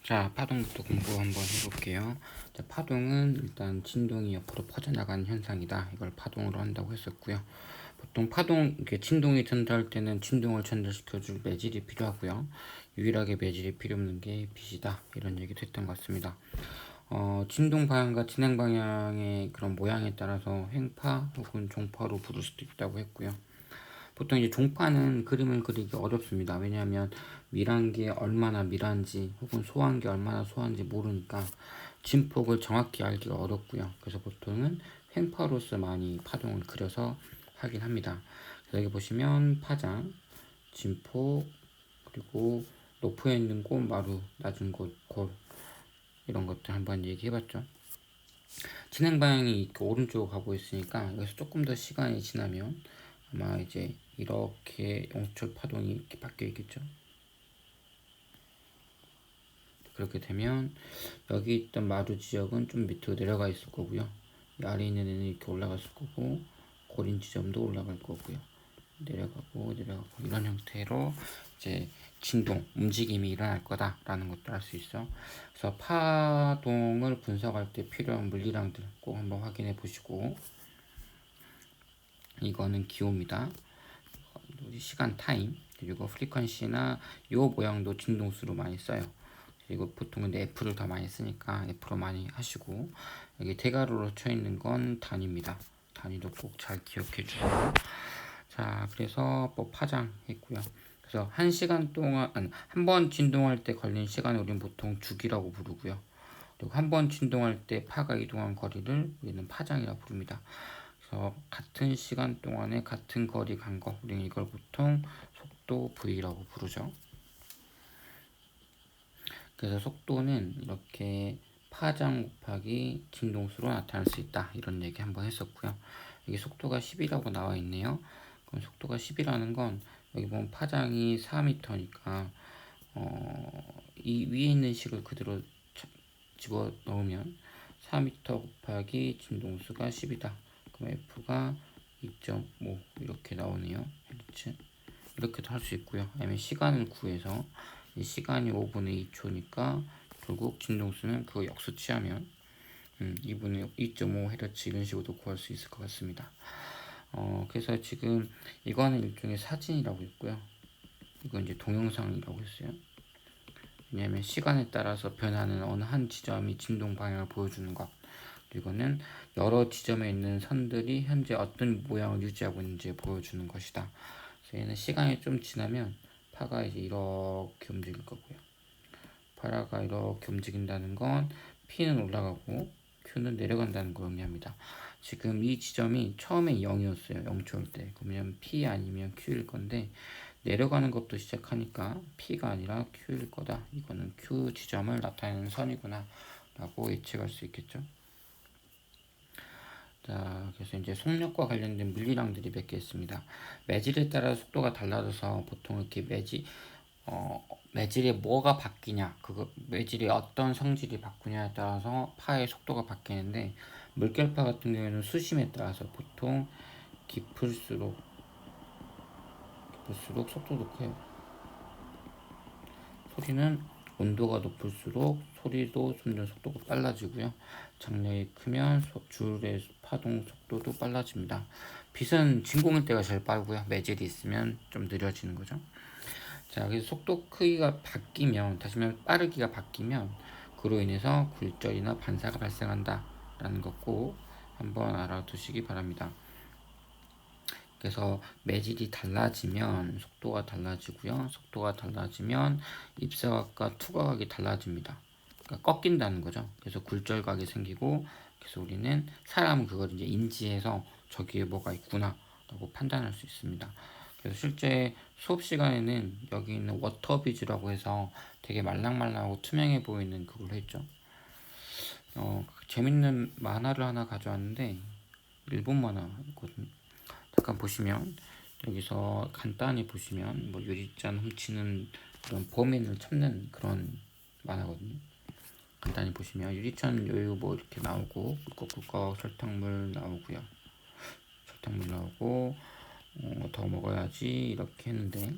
자, 파동부터 공부 한번 해볼게요. 자, 파동은 일단 진동이 옆으로 퍼져나가는 현상이다. 이걸 파동으로 한다고 했었고요. 보통 파동, 이렇게 진동이 전달할 때는 진동을 전달시켜줄 매질이 필요하고요. 유일하게 매질이 필요 없는 게 빛이다. 이런 얘기도 했던 것 같습니다. 진동 방향과 진행 방향의 그런 모양에 따라서 횡파 혹은 종파로 부를 수도 있다고 했고요. 보통 이제 종파는 그림을 그리기 어렵습니다. 왜냐하면 밀한 게 얼마나 밀한지 혹은 소한 게 얼마나 소한지 모르니까 진폭을 정확히 알기가 어렵고요. 그래서 보통은 횡파로서 많이 파동을 그려서 확인합니다. 여기 보시면 파장, 진폭, 그리고 높여 있는 곳, 마루, 낮은 곳, 골 이런 것들 한번 얘기해봤죠. 진행 방향이 이렇게 오른쪽으로 가고 있으니까 여기서 조금 더 시간이 지나면 아마 이제 이렇게 영수철 파동이 이렇게 바뀌어 있겠죠. 그렇게 되면 여기 있던 마루 지역은 좀 밑으로 내려가 있을 거고요. 이 아래 있는 애는 이렇게 올라갔을 거고 고린 지점도 올라갈 거고요. 내려가고 이런 형태로 이제 진동, 움직임이 일어날 거다라는 것도 알 수 있어. 그래서 파동을 분석할 때 필요한 물리량들 꼭 한번 확인해 보시고, 이거는 기호입니다. 시간 타임, 그리고 프리퀀시나 요 모양도 진동수로 많이 써요. 그리고 보통은 F를 더 많이 쓰니까 F로 많이 하시고, 여기 대괄호로 쳐 있는 건 단위입니다. 단위도 꼭 잘 기억해 주시고. 자, 그래서 뭐 파장했고요. 그래서 1시간 동안, 한 번 진동할 때 걸린 시간을 우리는 보통 주기라고 부르고요. 그리고 한 번 진동할 때 파가 이동한 거리를 우리는 파장이라고 부릅니다. 그래서 같은 시간 동안에 같은 거리 간 거, 우리는 이걸 보통 속도 V라고 부르죠. 그래서 속도는 이렇게 파장 곱하기 진동수로 나타날 수 있다. 이런 얘기 한번 했었고요. 여기 속도가 10이라고 나와 있네요. 그럼 속도가 10이라는 건 여기 보면 파장이 4m니까 이 위에 있는 식을 그대로 집어 넣으면 4m 곱하기 진동수가 10이다. 그럼 F가 2.5 이렇게 나오네요. Hz. 이렇게도 할 수 있고요. 아니면 시간을 구해서 이 시간이 5분의 2초니까 결국 진동수는 그거 역수 취하면 2분의 2.5Hz 이런 식으로도 구할 수 있을 것 같습니다. 그래서 지금 이거는 일종의 사진이라고 있고요. 이건 이제 동영상이라고 했어요. 왜냐하면 시간에 따라서 변하는 어느 한 지점이 진동 방향을 보여주는 것. 이거는 여러 지점에 있는 선들이 현재 어떤 모양을 유지하고 있는지 보여주는 것이다. 그래서 얘는 시간이 좀 지나면 파가 이제 이렇게 움직일 거고요. 파라가 이렇게 움직인다는 건 P는 올라가고 Q는 내려간다는 걸 의미합니다. 지금 이 지점이 처음에 0이었어요. 0초일 때. 그러면 P 아니면 Q일 건데 내려가는 것도 시작하니까 P가 아니라 Q일 거다. 이거는 Q 지점을 나타내는 선이구나 라고 예측할 수 있겠죠. 자, 그래서 이제 속력과 관련된 물리량들이 몇 개 있습니다. 매질에 따라 속도가 달라져서 보통 이렇게 매질에 뭐가 바뀌냐, 그거 매질이 어떤 성질이 바꾸냐에 따라서 파의 속도가 바뀌는데, 물결파 같은 경우에는 수심에 따라서 보통 깊을수록 속도도 커요. 소리는 온도가 높을수록 소리도 점점 속도가 빨라지고요. 장력이 크면 줄의 파동 속도도 빨라집니다. 빛은 진공일 때가 제일 빠르고요. 매질이 있으면 좀 느려지는 거죠. 자, 그래서 속도 크기가 바뀌면, 다시 말하면 빠르기가 바뀌면 그로 인해서 굴절이나 반사가 발생한다 라는 것 꼭 한번 알아두시기 바랍니다. 그래서 매질이 달라지면 속도가 달라지고요. 속도가 달라지면 입사각과 투각이 달라집니다. 그러니까 꺾인다는 거죠. 그래서 굴절각이 생기고, 그래서 우리는 사람은 그걸 이제 인지해서 저기에 뭐가 있구나 라고 판단할 수 있습니다. 그래서 실제 수업 시간에는 여기 있는 워터비즈라고 해서 되게 말랑말랑하고 투명해 보이는 그걸로 했죠. 재밌는 만화를 하나 가져왔는데 일본 만화거든요. 잠깐 보시면 여기서 간단히 보시면 뭐 유리잔 훔치는 그런 범인을 찾는 그런 만화거든요. 간단히 보시면 유리잔 요요 뭐 이렇게 나오고 꿀꺽꿀꺽 설탕물 나오고요. 설탕물 나오고 더 먹어야지 이렇게 했는데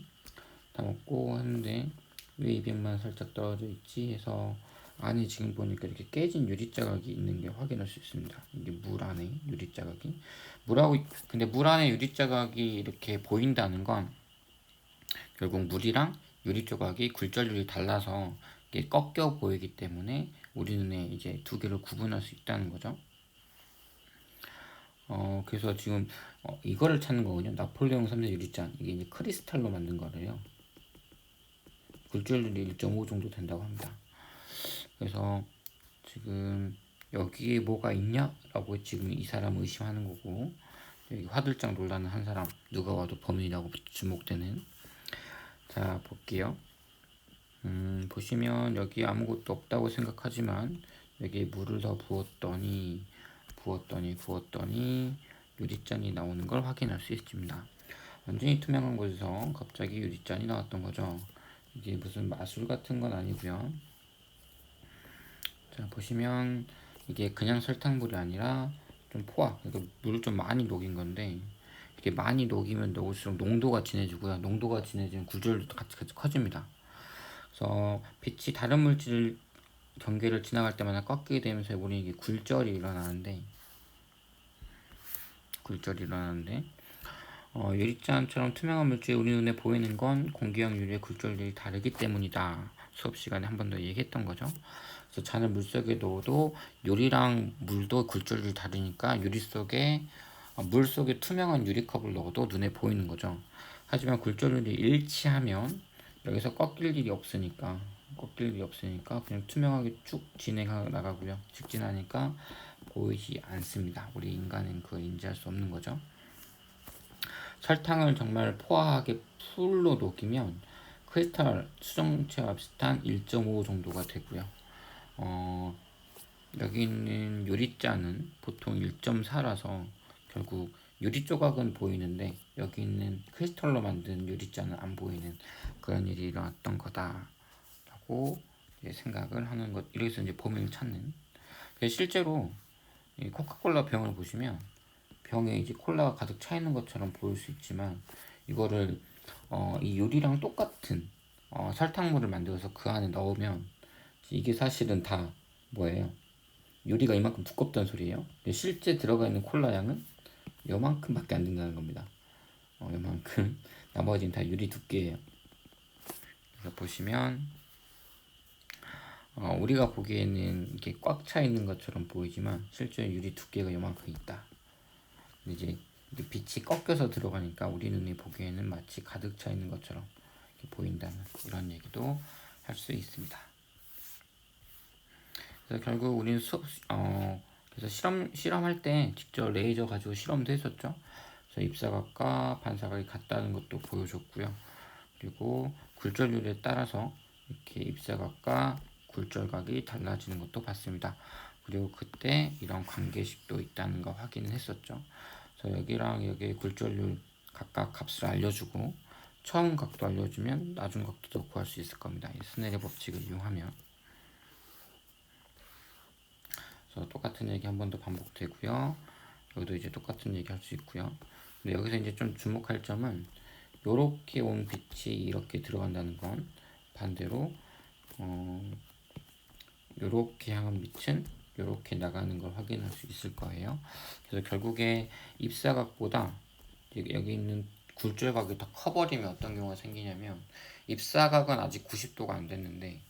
다 먹고 했는데 왜 200만 살짝 떨어져 있지 해서 안에 지금 보니까 이렇게 깨진 유리 자각이 있는 게 확인할 수 있습니다. 이게 물 안에 유리 자각이 근데 물 안에 유리 자각이 이렇게 보인다는 건 결국 물이랑 유리 조각이 굴절률이 달라서 이게 꺾여 보이기 때문에 우리 눈에 이제 두 개를 구분할 수 있다는 거죠. 그래서 지금 이거를 찾는 거거든요. 나폴레옹 3세 유리잔. 이게 이제 크리스탈로 만든 거래요. 굴절률이 1.5 정도 된다고 합니다. 그래서 지금 여기에 뭐가 있냐라고 지금 이 사람을 의심하는 거고, 여기 화들짝 놀라는 한 사람, 누가 와도 범인이라고 주목되는. 자, 볼게요. 보시면 여기 아무것도 없다고 생각하지만 여기에 물을 더 부었더니 유리잔이 나오는 걸 확인할 수 있습니다. 완전히 투명한 곳에서 갑자기 유리잔이 나왔던 거죠. 이게 무슨 마술 같은 건 아니고요. 자, 보시면 이게 그냥 설탕물이 아니라 좀 포화, 그러니까 물을 좀 많이 녹인 건데, 이게 많이 녹이면 녹을수록 농도가 진해지고요. 농도가 진해지면 구조율도 같이 커집니다. 그래서 빛이 다른 물질 경계를 지나갈 때마다 꺾이게 되면서 우리는 이게 굴절이 일어나는데 유리잔처럼 투명한 물질이 우리 눈에 보이는 건 공기형 유리의 굴절률이 다르기 때문이다. 수업 시간에 한 번 더 얘기했던 거죠. 그래서 잔을 물속에 넣어도 유리랑 물도 굴절률이 다르니까 물 속에 투명한 유리컵을 넣어도 눈에 보이는 거죠. 하지만 굴절률이 일치하면 여기서 꺾일 일이 없으니까 그냥 투명하게 쭉 진행해 나가고요. 직진하니까 보이지 않습니다. 우리 인간은 그걸 인지할 수 없는 거죠. 설탕을 정말 포화하게 풀로 녹이면 크리스탈 수정체와 비슷한 1.5 정도가 되고요. 여기 있는 유리잔은 보통 1.4라서 결국 유리 조각은 보이는데 여기 있는 크리스탈로 만든 유리잔은 안 보이는 그런 일이 일어났던 거다라고 생각을 하는 것. 이래서 이제 범인을 찾는. 실제로 이 코카콜라 병을 보시면 병에 이제 콜라가 가득 차 있는 것처럼 보일 수 있지만 이거를 이 유리랑 똑같은 설탕물을 만들어서 그 안에 넣으면 이게 사실은 다 뭐예요? 유리가 이만큼 두껍다는 소리예요. 실제 들어가 있는 콜라 양은 요만큼밖에 안 된다는 겁니다. 요만큼. 나머지는 다 유리 두께예요. 그래서 보시면 우리가 보기에는 이게 꽉 차 있는 것처럼 보이지만 실제 유리 두께가 요만큼 있다. 이제 빛이 꺾여서 들어가니까 우리 눈이 보기에는 마치 가득 차 있는 것처럼 보인다는 이런 얘기도 할 수 있습니다. 그래서 결국 우리는 그래서 실험할 때 직접 레이저 가지고 실험도 했었죠. 그래서 입사각과 반사각이 같다는 것도 보여줬고요. 그리고 굴절률에 따라서 이렇게 입사각과 굴절각이 달라지는 것도 봤습니다. 그리고 그때 이런 관계식도 있다는 거 확인을 했었죠. 그래서 여기랑 여기의 굴절률 각각 값을 알려주고 처음 각도 알려주면 나중 각도도 구할 수 있을 겁니다. 이 스넬의 법칙을 이용하면. 그래서 똑같은 얘기 한 번 더 반복되고요. 여기도 이제 똑같은 얘기 할 수 있고요. 근데 여기서 이제 좀 주목할 점은 요렇게 온 빛이 이렇게 들어간다는 건 반대로 요렇게 향한 빛은 요렇게 나가는 걸 확인할 수 있을 거예요. 그래서 결국에 입사각보다 여기 있는 굴절각이 더 커버리면 어떤 경우가 생기냐면 입사각은 아직 90도가 안 됐는데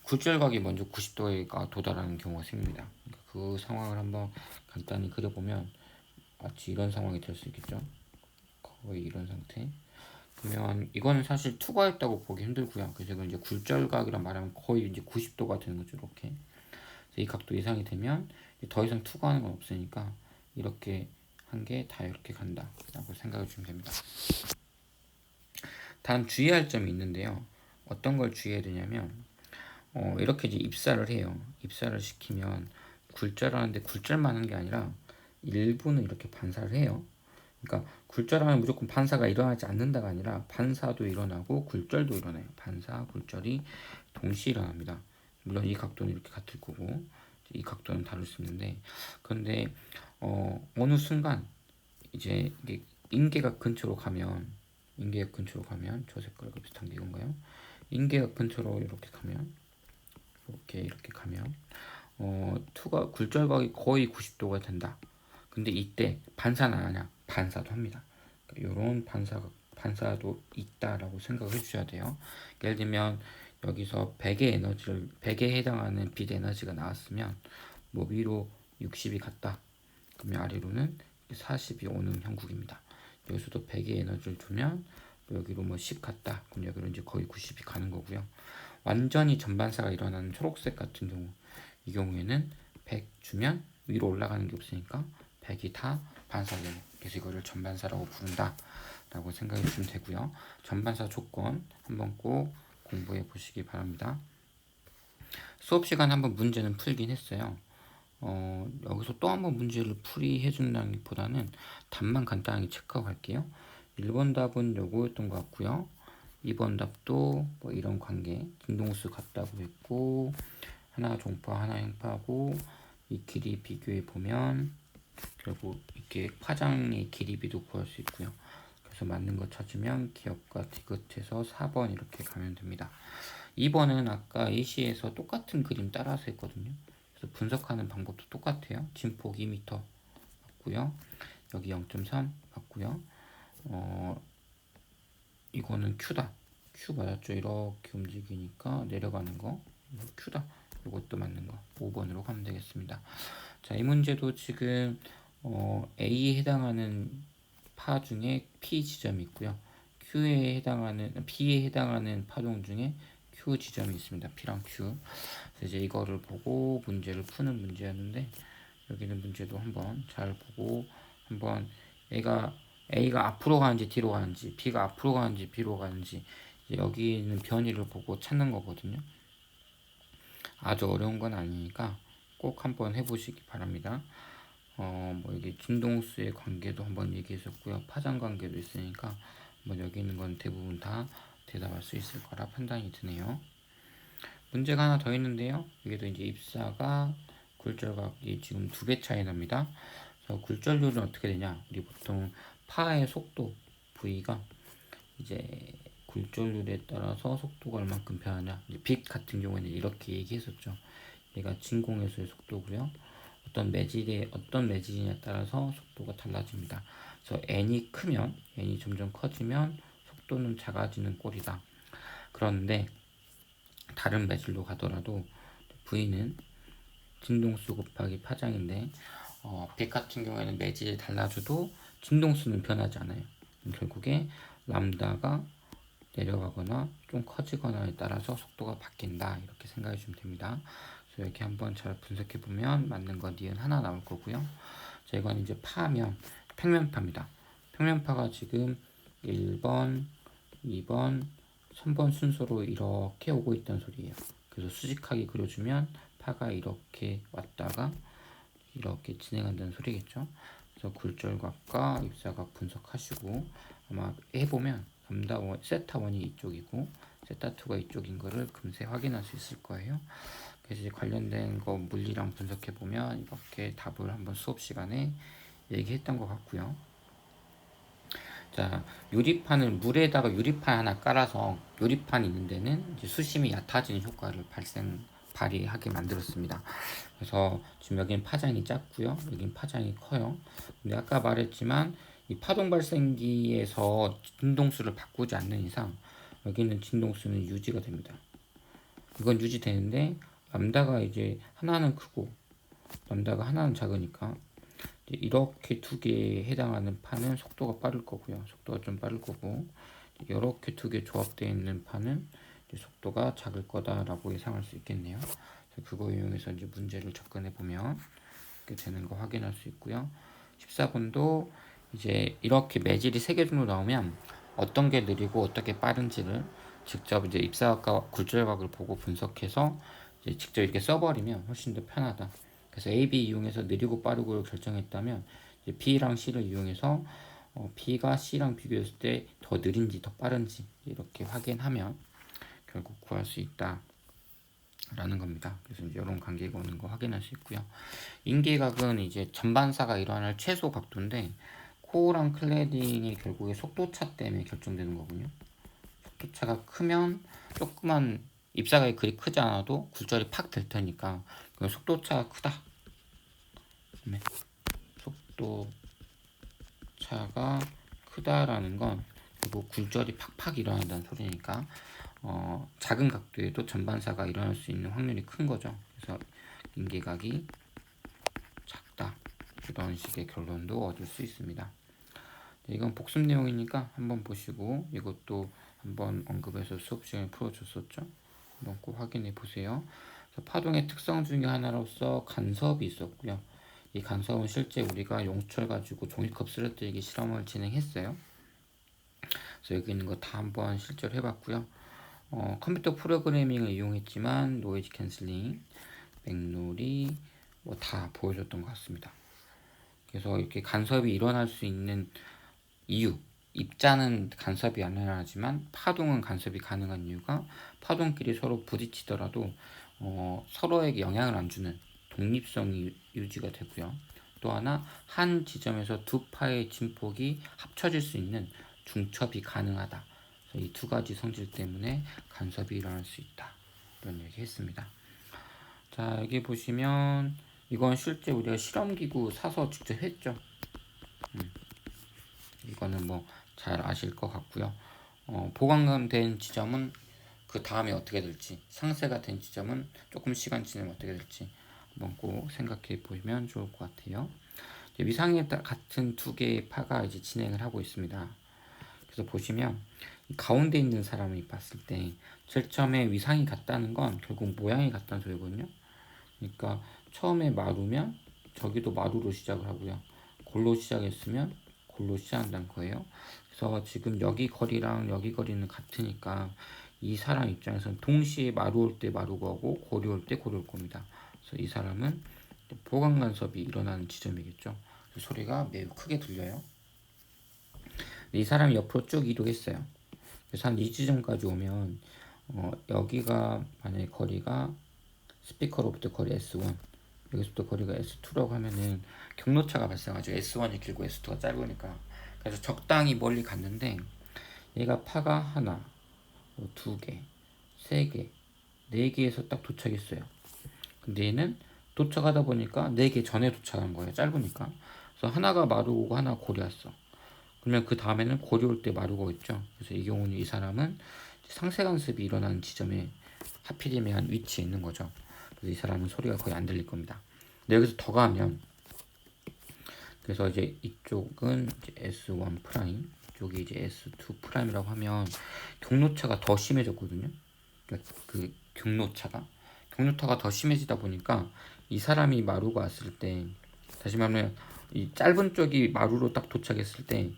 굴절각이 먼저 90도가 도달하는 경우가 생깁니다. 그러니까 그 상황을 한번 간단히 그려보면 마치 이런 상황이 될 수 있겠죠. 거의 이런 상태. 그러면 이거는 사실 투과했다고 보기 힘들고요. 그래서 이건 이제 굴절각이란 말하면 거의 이제 90도가 되는 거죠. 이렇게. 이 각도 이상이 되면 더 이상 투과하는 건 없으니까 이렇게 한 게 다 이렇게 간다 라고 생각해 주시면 됩니다. 단 주의할 점이 있는데요. 어떤 걸 주의해야 되냐면 이렇게 이제 입사를 해요. 입사를 시키면 굴절하는데 굴절만 하는 게 아니라 일부는 이렇게 반사를 해요. 그러니까 굴절하면 무조건 반사가 일어나지 않는다가 아니라 반사도 일어나고 굴절도 일어나요. 반사, 굴절이 동시에 일어납니다. 물론 이 각도는 이렇게 같을 거고 이 각도는 다를 수 있는데 그런데 어느 순간 이제 이게 인계각 근처로 가면 저 색깔과 비슷한 게 이건가요? 인계각 근처로 이렇게 가면 2가 굴절각이 거의 90도가 된다. 근데 이때 반사는 안 하냐? 반사도 합니다. 이런 반사도 있다라고 생각을 해주셔야 돼요. 예를 들면 여기서 100에 해당하는 빛 에너지가 나왔으면 뭐 위로 60이 갔다. 그러면 아래로는 40이 오는 형국입니다. 여기서도 100의 에너지를 주면 여기로 뭐 10 갔다. 그럼 여기로 이제 거의 90이 가는 거고요. 완전히 전반사가 일어나는 초록색 같은 경우, 이 경우에는 100 주면 위로 올라가는 게 없으니까 100이 다 반사되는, 그래서 이거를 전반사라고 부른다 라고 생각해 주시면 되고요. 전반사 조건 한번 꼭 공부해 보시기 바랍니다. 수업 시간 한번 문제는 풀긴 했어요. 여기서 또 한번 문제를 풀이해 준다는 보다는 답만 간단하게 체크하고 갈게요. 1번 답은 요거였던 것 같고요. 2번 답도 뭐 이런 관계, 진동수 같다고 했고, 하나 종파 하나 행파하고, 이 길이 비교해 보면 결국 이렇게 파장의 길이비도 구할 수 있고요. 그래서 맞는 거 찾으면 기업과 디귿해서 4번 이렇게 가면 됩니다. 2번은 아까 A시에서 똑같은 그림 따라서 했거든요. 그래서 분석하는 방법도 똑같아요. 진폭 2m 맞고요. 여기 0.3 맞고요. 이거는 Q다. Q 맞았죠? 이렇게 움직이니까 내려가는 거. 이거 Q다. 이것도 맞는 거. 5번으로 가면 되겠습니다. 자, 이 문제도 지금 A에 해당하는 파 중에 P 지점이 있고요. B에 해당하는 파동 중에 Q 지점이 있습니다. P랑 Q. 그래서 이제 이거를 보고 문제를 푸는 문제였는데, 여기는 문제도 한번 잘 보고 한번 A가 앞으로 가는지 뒤로 가는지, B가 앞으로 가는지 뒤로 가는지, 여기 있는 변이를 보고 찾는 거거든요. 아주 어려운 건 아니니까 꼭 한번 해보시기 바랍니다. 뭐 이게 진동수의 관계도 한번 얘기했었고요. 파장 관계도 있으니까 뭐 여기 있는 건 대부분 다 대답할 수 있을 거라 판단이 드네요. 문제가 하나 더 있는데요. 여기도 이제 입사가 굴절각이 지금 2배 차이 납니다. 그래서 굴절률은 어떻게 되냐? 우리 보통 파의 속도 V가 이제 굴절률에 따라서 속도가 얼만큼 변하냐. 이제 빛 같은 경우에는 이렇게 얘기했었죠. 얘가 진공에서의 속도고요. 어떤 매질이냐에 따라서 속도가 달라집니다. 그래서 n이 점점 커지면 속도는 작아지는 꼴이다. 그런데 다른 매질로 가더라도 V는 진동수 곱하기 파장인데, 빛 같은 경우에는 매질이 달라져도 진동수는 변하지 않아요. 결국에 람다가 내려가거나 좀 커지거나에 따라서 속도가 바뀐다, 이렇게 생각해 주시면 됩니다. 그래서 이렇게 한번 잘 분석해 보면 맞는 건 니은 하나 나올 거고요. 자, 이건 이제 파면 평면파입니다. 평면파가 지금 1번, 2번, 3번 순서로 이렇게 오고 있다는 소리예요. 그래서 수직하게 그려주면 파가 이렇게 왔다가 이렇게 진행한다는 소리겠죠. 그래서 굴절각과 입사각 분석하시고, 아마 해보면 세타1이 이쪽이고 세타2가 이쪽인 거를 금세 확인할 수 있을 거예요. 그래서 이제 관련된 거 물리랑 분석해 보면 이렇게 답을 한번 수업 시간에 얘기했던 것 같고요. 자, 물에다가 유리판 하나 깔아서 유리판이 있는 데는 이제 수심이 얕아지는 효과를 발휘하게 만들었습니다. 그래서 지금 여기는 파장이 작고요, 여기는 파장이 커요. 근데 아까 말했지만 이 파동 발생기에서 진동수를 바꾸지 않는 이상 여기는 진동수는 유지가 됩니다. 이건 유지되는데 람다가 이제 하나는 크고 람다가 하나는 작으니까 이렇게 2개에 해당하는 파는 속도가 빠를 거고요. 속도가 좀 빠를 거고, 이렇게 2개 조합되어 있는 파는 속도가 작을 거다라고 예상할 수 있겠네요. 그거 이용해서 이제 문제를 접근해 보면 이렇게 되는 거 확인할 수 있고요. 14번도 이제 이렇게 매질이 3개 정도 나오면 어떤 게 느리고 어떻게 빠른지를 직접 이제 입사각과 굴절각을 보고 분석해서 이제 직접 이렇게 써버리면 훨씬 더 편하다. 그래서 A, B 이용해서 느리고 빠르고를 결정했다면 이제 B랑 C를 이용해서 B가 C랑 비교했을 때 더 느린지 더 빠른지 이렇게 확인하면 결국 구할 수 있다 라는 겁니다. 그래서 이제 이런 관계가 오는 거 확인할 수 있고요. 인계각은 이제 전반사가 일어날 최소 각도인데 코어랑 클래딩이 결국에 속도차 때문에 결정되는 거군요. 속도차가 크면 조그만 입사각이 그리 크지 않아도 굴절이 팍 될 테니까 속도차가 크다. 네. 속도차가 크다라는 건 결국 굴절이 팍팍 일어난다는 소리니까 작은 각도에도 전반사가 일어날 수 있는 확률이 큰 거죠. 그래서 인기각이 작다. 이런 식의 결론도 얻을 수 있습니다. 이건 복습 내용이니까 한번 보시고 이것도 한번 언급해서 수업 시간에 풀어줬었죠. 한번 꼭 확인해 보세요. 파동의 특성 중에 하나로서 간섭이 있었고요. 이 간섭은 실제 우리가 용철 가지고 종이컵 쓰러뜨리기 실험을 진행했어요. 그래서 여기 있는 거 다 한번 실제로 해봤고요. 컴퓨터 프로그래밍을 이용했지만 노이즈 캔슬링, 맥놀이 뭐 다 보여줬던 것 같습니다. 그래서 이렇게 간섭이 일어날 수 있는 이유, 입자는 간섭이 안 일어나지만 파동은 간섭이 가능한 이유가 파동끼리 서로 부딪히더라도 서로에게 영향을 안 주는 독립성이 유지가 되고요. 또 하나 한 지점에서 두 파의 진폭이 합쳐질 수 있는 중첩이 가능하다. 이 두 가지 성질 때문에 간섭이 일어날 수 있다. 이런 얘기 했습니다. 자, 여기 보시면 이건 실제 우리가 실험기구 사서 직접 했죠. 이거는 뭐 잘 아실 것 같고요. 보강된 지점은 그 다음에 어떻게 될지, 상쇄가 된 지점은 조금 시간 지나면 어떻게 될지 한번 꼭 생각해 보시면 좋을 것 같아요. 위상에 같은 두 개의 파가 이제 진행을 하고 있습니다. 그래서 보시면 가운데 있는 사람이 봤을 때 제일 처음에 위상이 같다는 건 결국 모양이 같다는 소리거든요. 그러니까 처음에 마루면 저기도 마루로 시작을 하고요. 골로 시작했으면 골로 시작한다는 거예요. 그래서 지금 여기 거리랑 여기 거리는 같으니까 이 사람 입장에서는 동시에 마루 올 때 마루가 오고 고리 올 때 고리 올 겁니다. 그래서 이 사람은 보강 간섭이 일어나는 지점이겠죠. 소리가 매우 크게 들려요. 이 사람이 옆으로 쭉 이동했어요. 그래서 한 이 지점까지 오면 여기가 만약에 거리가 스피커로부터 거리 S1, 여기서부터 거리가 S2라고 하면은 경로차가 발생하죠. S1이 길고 S2가 짧으니까. 그래서 적당히 멀리 갔는데 얘가 파가 하나, 두 개, 세 개, 네 개에서 딱 도착했어요. 근데 얘는 도착하다 보니까 네 개 전에 도착한 거예요. 짧으니까. 그래서 하나가 마루고 하나 고리 왔어. 그러면 그 다음에는 고리 올 때 마루가 있죠. 그래서 이 경우는 이 사람은 상쇄 간섭이 일어나는 지점에 하필이면 위치에 있는 거죠. 그래서 이 사람은 소리가 거의 안 들릴 겁니다. 근데 여기서 더 가면 그래서 이제 이쪽은 이제 S1 프라임, 이쪽이 이제 S2 프라임이라고 하면 경로차가 더 심해졌거든요. 그러니까 그 경로차가 더 심해지다 보니까 이 사람이 마루가 왔을 때, 다시 말하면 이 짧은 쪽이 마루로 딱 도착했을 때,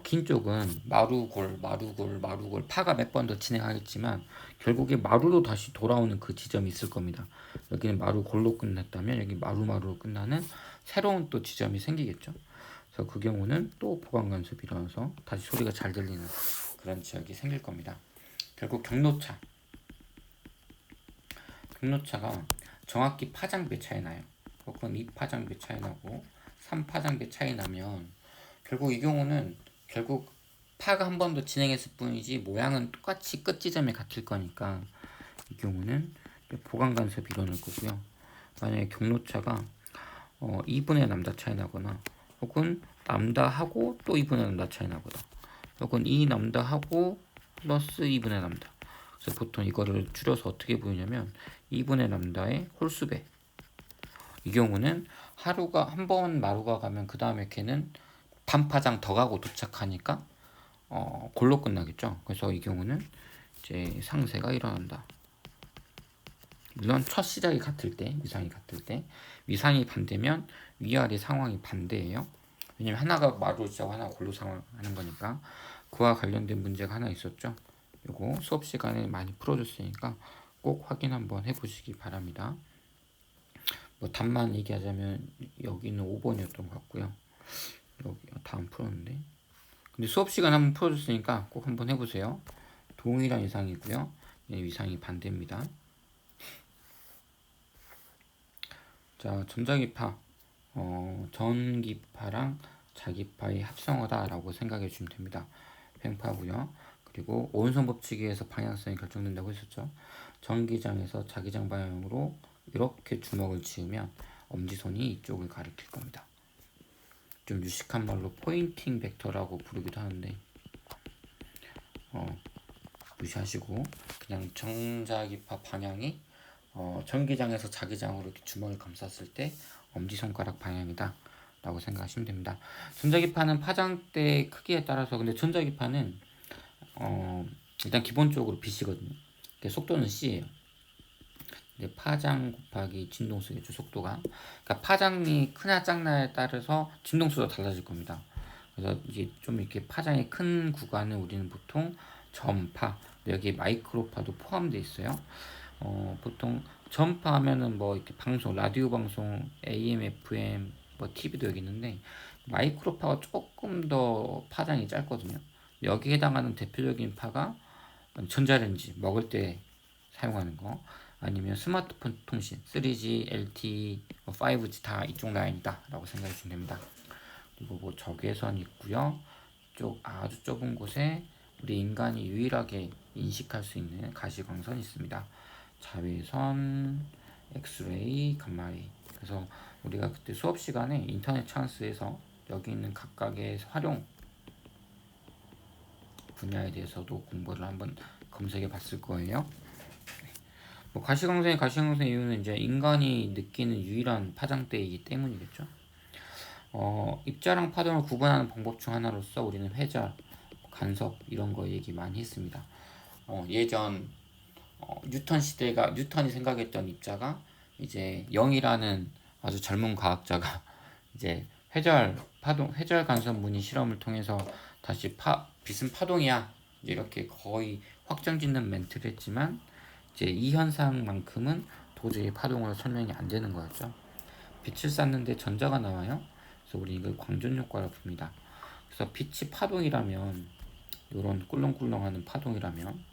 긴 쪽은 마루골 파가 몇 번 더 진행하겠지만 결국에 마루로 다시 돌아오는 그 지점이 있을 겁니다. 여기는 마루골로 끝났다면 여기 마루로 끝나는 새로운 또 지점이 생기겠죠. 그래서 그 경우는 또 보강 간섭이 일어나서 다시 소리가 잘 들리는 그런 지역이 생길 겁니다. 결국 경로차가 정확히 파장배 차이 나요. 혹은 2파장배 차이 나고 3파장배 차이 나면 결국 이 경우는 결국 파가 한 번 더 진행했을 뿐이지 모양은 똑같이 끝 지점이 같을 거니까 이 경우는 보강 간섭이 일어날 거고요. 만약에 경로차가 2분의 람다 차이 나거나 혹은 람다하고 또 2분의 람다 차이 나거나 혹은 2 람다하고 플러스 2분의 람다. 그래서 보통 이거를 줄여서 어떻게 보이냐면 2분의 람다의 홀수배. 이 경우는 하루가 한 번 마루가 가면 그 다음에 걔는 반파장 더 가고 도착하니까 골로 끝나겠죠. 그래서 이 경우는 이제 상쇄가 일어난다. 물론 첫 시작이 같을 때, 위상이 같을 때, 위상이 반대면 위아래 상황이 반대예요. 왜냐면 하나가 마루로 시작하고 하나가 골로 상황하는 거니까. 그와 관련된 문제가 하나 있었죠. 요거 수업 시간에 많이 풀어줬으니까 꼭 확인 한번 해보시기 바랍니다. 뭐 답만 얘기하자면 여기는 5번이었던 것 같고요. 여기 다음 풀었는데. 근데 수업 시간 한번 풀어줬으니까 꼭 한번 해보세요. 동일한 이상이고요. 위상이 반대입니다. 자, 전자기파, 전기파랑 자기파의 합성어다라고 생각해 주시면 됩니다. 팽파고요. 그리고 오른손 법칙에서 방향성이 결정된다고 했었죠. 전기장에서 자기장 방향으로 이렇게 주먹을 쥐으면 엄지손이 이쪽을 가리킬 겁니다. 좀 유식한 말로 포인팅 벡터라고 부르기도 하는데 무시하시고 그냥 정자기파 방향이 전기장에서 자기장으로 이렇게 주먹을 감쌌을 때 엄지손가락 방향이다 라고 생각하시면 됩니다. 전자기파는 파장대 크기에 따라서 근데 전자기파는 일단 기본적으로 빛이거든요. 속도는 C예요. 근데 파장 곱하기 진동수겠죠, 속도가. 그러니까 파장이 크냐 작냐에 따라서 진동수도 달라질 겁니다. 그래서 이게 좀 이렇게 파장이 큰 구간을 우리는 보통 전파, 여기 마이크로파도 포함되어 있어요. 보통 전파 하면은 뭐 이렇게 방송, 라디오 방송, AM, FM, 뭐 TV도 여기 있는데 마이크로파가 조금 더 파장이 짧거든요. 여기에 해당하는 대표적인 파가 전자레인지 먹을 때 사용하는 거, 아니면 스마트폰 통신 3G, LTE, 5G 다 이쪽 라인이다 라고 생각해 주시면 됩니다. 그리고 뭐 적외선 있고요. 쪽 아주 좁은 곳에 우리 인간이 유일하게 인식할 수 있는 가시광선이 있습니다. 자외선, 엑스레이, 감마레이. 그래서 우리가 그때 수업 시간에 인터넷 찬스에서 여기 있는 각각의 활용 분야에 대해서도 공부를 한번 검색해 봤을 거예요. 뭐 가시광선의 이유는 이제 인간이 느끼는 유일한 파장대이기 때문이겠죠. 입자랑 파동을 구분하는 방법 중 하나로서 우리는 회절, 간섭 이런 거 얘기 많이 했습니다. 예전 뉴턴 시대가 뉴턴이 생각했던 입자가 이제 영이라는 아주 젊은 과학자가 이제 회절 간섭 무늬 실험을 통해서 다시 빛은 파동이야 이렇게 거의 확정짓는 멘트를 했지만 이제 이 현상만큼은 도저히 파동으로 설명이 안 되는 거였죠. 빛을 쐈는데 전자가 나와요. 그래서 우리 이걸 광전 효과를 봅니다. 그래서 빛이 파동이라면 이런 꿀렁꿀렁하는 파동이라면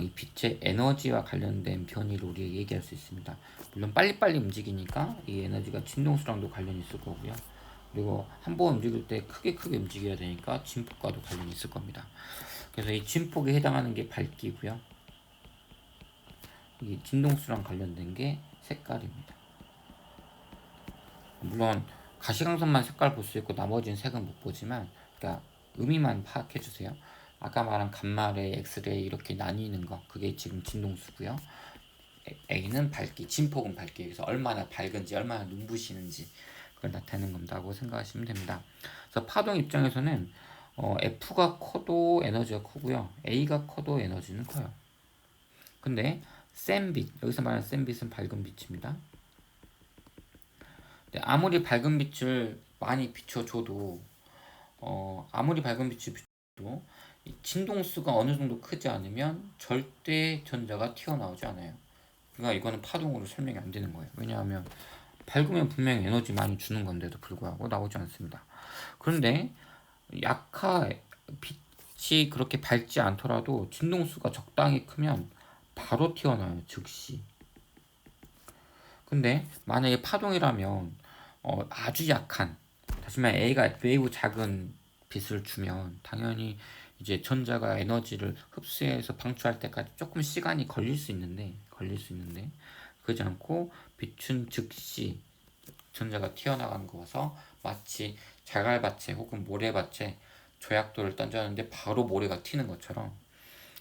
이 빛의 에너지와 관련된 변이를 우리가 얘기할 수 있습니다. 물론 빨리빨리 움직이니까 이 에너지가 진동수랑도 관련이 있을 거고요. 그리고 한 번 움직일 때 크게 움직여야 되니까 진폭과도 관련이 있을 겁니다. 그래서 이 진폭에 해당하는 게 밝기고요. 이 진동수랑 관련된 게 색깔입니다. 물론 가시광선만 색깔 볼 수 있고 나머지는 색은 못 보지만 그러니까 의미만 파악해 주세요. 아까 말한 감마레이, 엑스레이 이렇게 나뉘는 거 그게 지금 진동수고요. A는 밝기, 진폭은 밝기. 그래서 얼마나 밝은지, 얼마나 눈부시는지 그걸 나타내는 건다고 생각하시면 됩니다. 그래서 파동 입장에서는 F가 커도 에너지가 크고요. A가 커도 에너지는 커요. 근데 센 빛, 여기서 말하는 센 빛은 밝은 빛입니다. 아무리 밝은 빛을 많이 비춰줘도 아무리 밝은 빛을 비춰도 진동수가 어느 정도 크지 않으면 절대 전자가 튀어나오지 않아요. 그러니까 이거는 파동으로 설명이 안 되는 거예요. 왜냐하면 밝으면 분명히 에너지 많이 주는 건데도 불구하고 나오지 않습니다. 그런데 빛이 그렇게 밝지 않더라도 진동수가 적당히 크면 바로 튀어나와요. 즉시. 근데 만약에 파동이라면 아주 약한, 다시 말해 A가 매우 작은 빛을 주면 당연히 이제 전자가 에너지를 흡수해서 방출할 때까지 조금 시간이 걸릴 수 있는데 그러지 않고 빛은 즉시 전자가 튀어나가는 거라서 마치 자갈밭에 혹은 모래밭에 조약돌을 던졌는데 바로 모래가 튀는 것처럼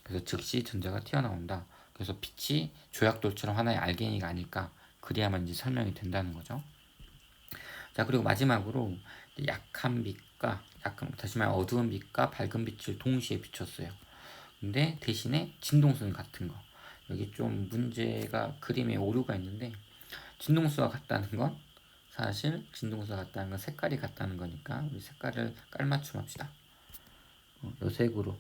그래서 즉시 전자가 튀어나온다. 그래서 빛이 조약돌처럼 하나의 알갱이가 아닐까 그래야만 이제 설명이 된다는 거죠. 자, 그리고 마지막으로 다시 말해 어두운 빛과 밝은 빛을 동시에 비췄어요. 근데 대신에 진동수는 같은 거. 여기 좀 문제가 그림에 오류가 있는데 진동수가 같다는 건 사실 진동수가 같다는 건 색깔이 같다는 거니까 우리 색깔을 깔맞춤 합시다. 요 색으로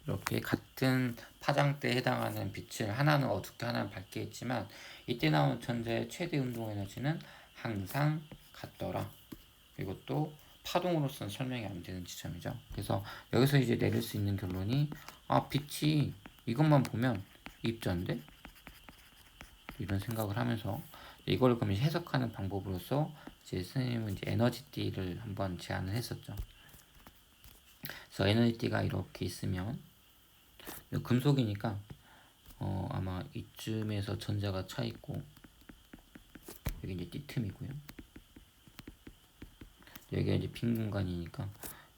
이렇게 같은 파장대에 해당하는 빛을 하나는 어둡게 하나는 밝게 했지만 이때 나온 전자의 최대 운동 에너지는 항상 같더라. 이것도 파동으로서는 설명이 안 되는 지점이죠. 그래서 여기서 이제 내릴 수 있는 결론이 빛이 이것만 보면 입자인데 이런 생각을 하면서 이걸 그럼 해석하는 방법으로서 이제 선생님은 이제 에너지띠를 한번 제안을 했었죠. 그래서 에너지띠가 이렇게 있으면 금속이니까 아마 이쯤에서 전자가 차 있고 여기 이제 띠틈이고요. 여기가 이제 빈 공간이니까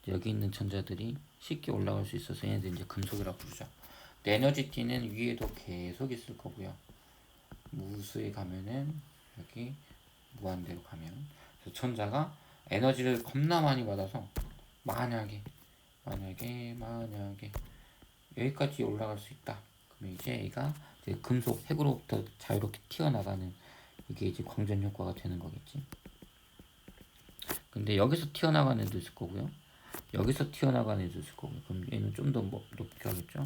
여기 있는 전자들이 쉽게 올라갈 수 있어서 얘네들 이제 금속이라고 부르죠. 근데 에너지띠는 위에도 계속 있을 거고요. 무수에 가면은 여기 무한대로 가면 그래서 전자가 에너지를 겁나 많이 받아서 만약에 여기까지 올라갈 수 있다. 그러면 이제 얘가 이제 금속 핵으로부터 자유롭게 튀어나가는 이게 이제 광전 효과가 되는 거겠지. 근데 여기서 튀어나가는 애도 있을 거고요. 여기서 튀어나가는 애도 있을 거고요. 그럼 얘는 좀 더 높게 하겠죠.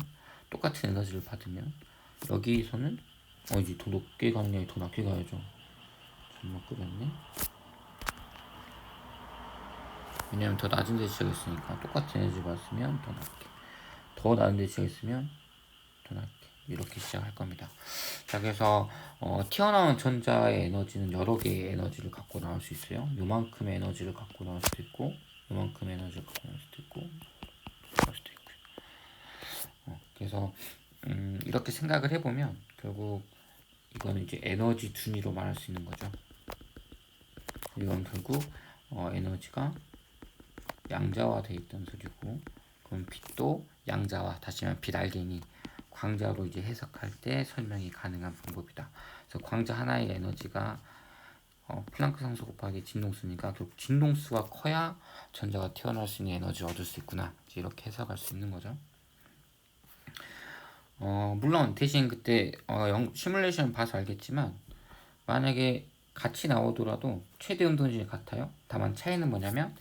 똑같은 에너지를 받으면 여기서는 이제 더 높게 가는 게 아니라 더 낮게 가야죠. 잘못 그렸네. 왜냐면 더 낮은 데 시작했으니까 똑같은 에너지 받으면 더 낮게, 더 낮은 데 시작했으면 더 낮게 이렇게 시작할 겁니다. 자, 그래서 튀어나온 전자의 에너지는 여러 개의 에너지를 갖고 나올 수 있어요. 요만큼의 에너지를 갖고 나올 수도 있고, 요만큼의 에너지를 갖고 나올 수도 있고, 나올 수도 있고요. 그래서 이렇게 생각을 해보면 결국 이거는 이제 에너지 둔위로 말할 수 있는 거죠. 이건 결국 에너지가 양자화되어 있던 소리고, 그럼 빛도 양자화, 다시 말하면 빛 알갱이 광자로 이제 해석할 때 설명이 가능한 방법이다. 그래서 광자 하나의 에너지가 플랑크 상수 곱하기 진동수니까 결국 진동수가 커야 전자가 튀어나올 수 있는 에너지를 얻을 수 있구나, 이렇게 해석할 수 있는 거죠. 물론 대신 그때 시뮬레이션 봐서 알겠지만 만약에 같이 나오더라도 최대 운동진이 같아요. 다만 차이는 뭐냐면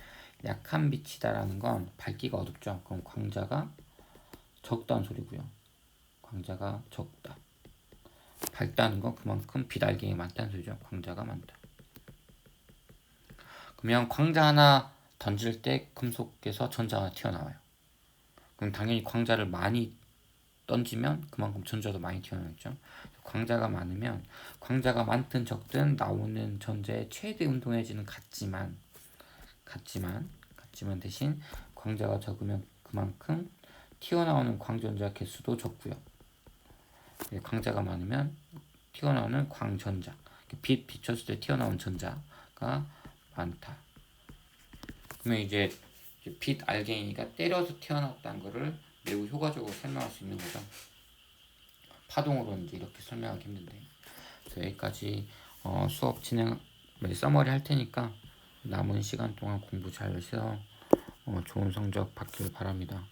약한 빛이다라는 건 밝기가 어둡죠. 그럼 광자가 적다는 소리고요. 광자가 적다. 밝다는 건 그만큼 빛 알갱이 많다는 소리죠. 광자가 많다. 그러면 광자 하나 던질 때 금속에서 전자가 튀어나와요. 그럼 당연히 광자를 많이 던지면 그만큼 전자도 많이 튀어나오겠죠. 광자가 많으면 광자가 많든 적든 나오는 전자의 최대 운동 에너지는 같지만 대신 광자가 적으면 그만큼 튀어나오는 광전자 개수도 적고요. 광자가 많으면 튀어나오는 광전자, 빛 비쳤을 때 튀어나온 전자가 많다. 그러면 이제 빛 알갱이가 때려서 튀어나왔다는 것을 매우 효과적으로 설명할 수 있는 거죠. 파동으로 이제 이렇게 설명하기 힘든데. 그래서 여기까지 수업 진행 서머리 할 테니까 남은 시간 동안 공부 잘 해서 좋은 성적 받길 바랍니다.